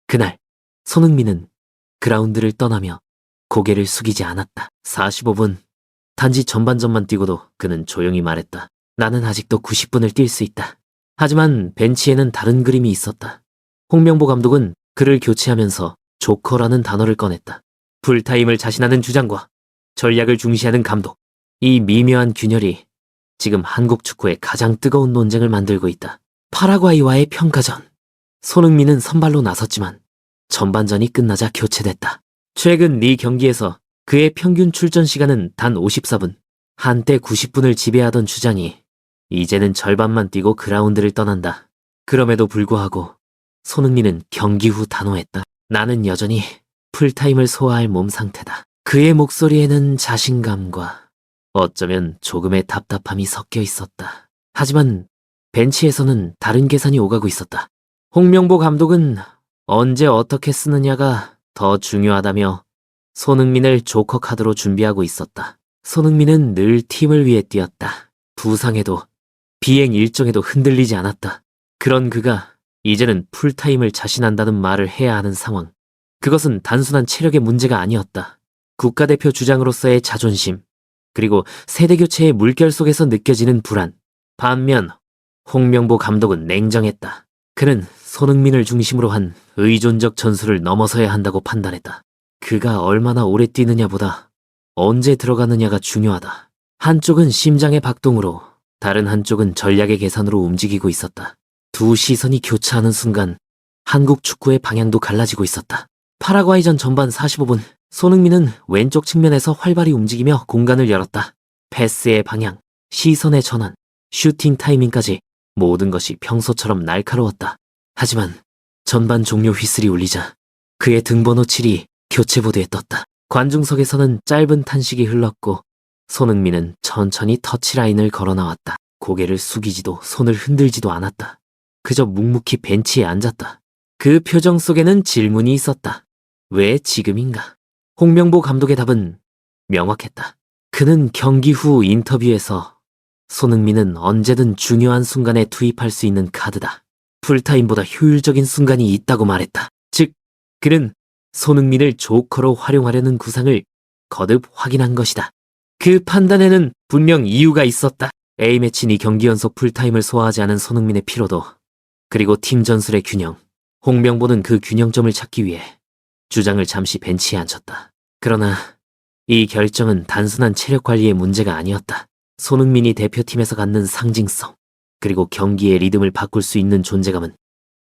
그날 손흥민은 그라운드를 떠나며 고개를 숙이지 않았다. 45분. 단지 전반전만 뛰고도 그는 조용히 말했다. 나는 아직도 90분을 뛸 수 있다. 하지만 벤치에는 다른 그림이 있었다. 홍명보 감독은 그를 교체하면서 조커라는 단어를 꺼냈다. 풀타임을 자신하는 주장과 전략을 중시하는 감독. 이 미묘한 균열이 지금 한국 축구의 가장 뜨거운 논쟁을 만들고 있다. 파라과이와의 평가전. 손흥민은 선발로 나섰지만 전반전이 끝나자 교체됐다. 최근 네 경기에서 그의 평균 출전 시간은 단 54분. 한때 90분을 지배하던 주장이 이제는 절반만 뛰고 그라운드를 떠난다. 그럼에도 불구하고 손흥민은 경기 후 단호했다. 나는 여전히 풀타임을 소화할 몸 상태다. 그의 목소리에는 자신감과 어쩌면 조금의 답답함이 섞여 있었다. 하지만 벤치에서는 다른 계산이 오가고 있었다. 홍명보 감독은 언제 어떻게 쓰느냐가 더 중요하다며 손흥민을 조커 카드로 준비하고 있었다. 손흥민은 늘 팀을 위해 뛰었다. 부상에도 비행 일정에도 흔들리지 않았다. 그런 그가 이제는 풀타임을 자신한다는 말을 해야 하는 상황. 그것은 단순한 체력의 문제가 아니었다. 국가대표 주장으로서의 자존심, 그리고 세대교체의 물결 속에서 느껴지는 불안. 반면 홍명보 감독은 냉정했다. 그는 손흥민을 중심으로 한 의존적 전술을 넘어서야 한다고 판단했다. 그가 얼마나 오래 뛰느냐보다 언제 들어가느냐가 중요하다. 한쪽은 심장의 박동으로, 다른 한쪽은 전략의 계산으로 움직이고 있었다. 두 시선이 교차하는 순간 한국 축구의 방향도 갈라지고 있었다. 파라과이전 전반 45분, 손흥민은 왼쪽 측면에서 활발히 움직이며 공간을 열었다. 패스의 방향, 시선의 전환, 슈팅 타이밍까지 모든 것이 평소처럼 날카로웠다. 하지만 전반 종료 휘슬이 울리자 그의 등번호 7이 교체보드에 떴다. 관중석에서는 짧은 탄식이 흘렀고 손흥민은 천천히 터치라인을 걸어 나왔다. 고개를 숙이지도 손을 흔들지도 않았다. 그저 묵묵히 벤치에 앉았다. 그 표정 속에는 질문이 있었다. 왜 지금인가? 홍명보 감독의 답은 명확했다. 그는 경기 후 인터뷰에서 손흥민은 언제든 중요한 순간에 투입할 수 있는 카드다. 풀타임보다 효율적인 순간이 있다고 말했다. 즉, 그는 손흥민을 조커로 활용하려는 구상을 거듭 확인한 것이다. 그 판단에는 분명 이유가 있었다. A매치 이 경기 연속 풀타임을 소화하지 않은 손흥민의 피로도, 그리고 팀 전술의 균형. 홍명보는 그 균형점을 찾기 위해 주장을 잠시 벤치에 앉혔다. 그러나 이 결정은 단순한 체력 관리의 문제가 아니었다. 손흥민이 대표팀에서 갖는 상징성, 그리고 경기의 리듬을 바꿀 수 있는 존재감은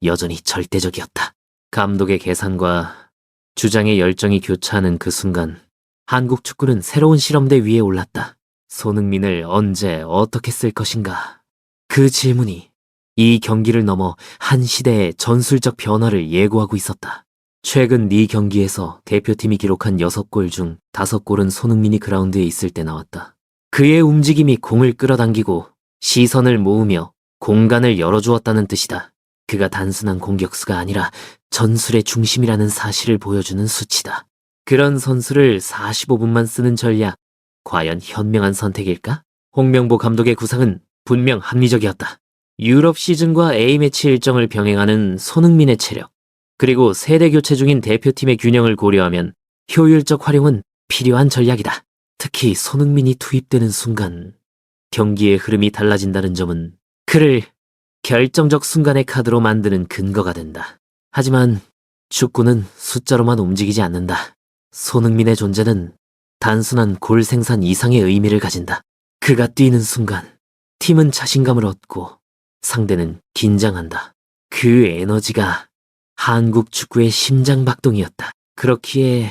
여전히 절대적이었다. 감독의 계산과 주장의 열정이 교차하는 그 순간 한국 축구는 새로운 실험대 위에 올랐다. 손흥민을 언제 어떻게 쓸 것인가? 그 질문이 이 경기를 넘어 한 시대의 전술적 변화를 예고하고 있었다. 최근 네 경기에서 대표팀이 기록한 6골 중 5골은 손흥민이 그라운드에 있을 때 나왔다. 그의 움직임이 공을 끌어당기고 시선을 모으며 공간을 열어주었다는 뜻이다. 그가 단순한 공격수가 아니라 전술의 중심이라는 사실을 보여주는 수치다. 그런 선수를 45분만 쓰는 전략, 과연 현명한 선택일까? 홍명보 감독의 구상은 분명 합리적이었다. 유럽 시즌과 A매치 일정을 병행하는 손흥민의 체력, 그리고 세대 교체 중인 대표팀의 균형을 고려하면 효율적 활용은 필요한 전략이다. 특히 손흥민이 투입되는 순간 경기의 흐름이 달라진다는 점은 그를 결정적 순간의 카드로 만드는 근거가 된다. 하지만 축구는 숫자로만 움직이지 않는다. 손흥민의 존재는 단순한 골 생산 이상의 의미를 가진다. 그가 뛰는 순간 팀은 자신감을 얻고 상대는 긴장한다. 그 에너지가 한국 축구의 심장박동이었다. 그렇기에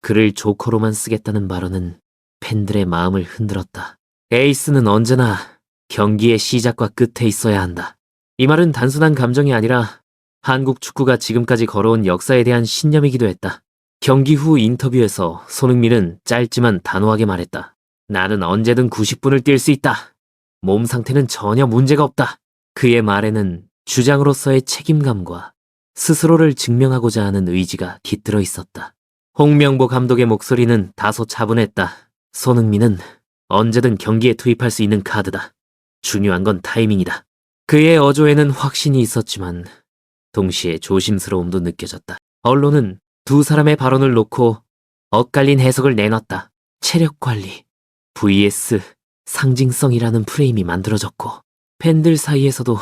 그를 조커로만 쓰겠다는 발언은 팬들의 마음을 흔들었다. 에이스는 언제나 경기의 시작과 끝에 있어야 한다. 이 말은 단순한 감정이 아니라 한국 축구가 지금까지 걸어온 역사에 대한 신념이기도 했다. 경기 후 인터뷰에서 손흥민은 짧지만 단호하게 말했다. 나는 언제든 90분을 뛸 수 있다. 몸 상태는 전혀 문제가 없다. 그의 말에는 주장으로서의 책임감과 스스로를 증명하고자 하는 의지가 깃들어 있었다. 홍명보 감독의 목소리는 다소 차분했다. 손흥민은 언제든 경기에 투입할 수 있는 카드다. 중요한 건 타이밍이다. 그의 어조에는 확신이 있었지만 동시에 조심스러움도 느껴졌다. 언론은 두 사람의 발언을 놓고 엇갈린 해석을 내놨다. 체력 관리 vs 상징성이라는 프레임이 만들어졌고 팬들 사이에서도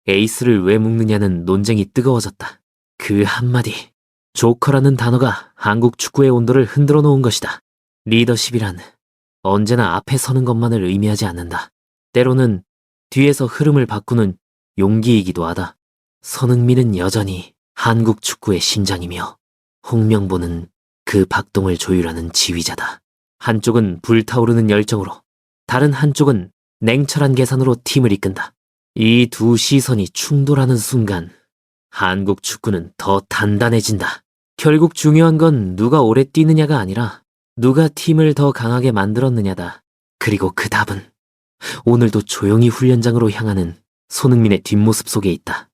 에이스를 왜 묶느냐는 논쟁이 뜨거워졌다. 그 한마디, 조커라는 단어가 한국 축구의 온도를 흔들어 놓은 것이다. 리더십이란 언제나 앞에 서는 것만을 의미하지 않는다. 때로는 뒤에서 흐름을 바꾸는 용기이기도 하다. 손흥민은 여전히 한국 축구의 심장이며 홍명보는 그 박동을 조율하는 지휘자다. 한쪽은 불타오르는 열정으로, 다른 한쪽은 냉철한 계산으로 팀을 이끈다. 이 두 시선이 충돌하는 순간 한국 축구는 더 단단해진다. 결국 중요한 건 누가 오래 뛰느냐가 아니라 누가 팀을 더 강하게 만들었느냐다. 그리고 그 답은 오늘도 조용히 훈련장으로 향하는 손흥민의 뒷모습 속에 있다.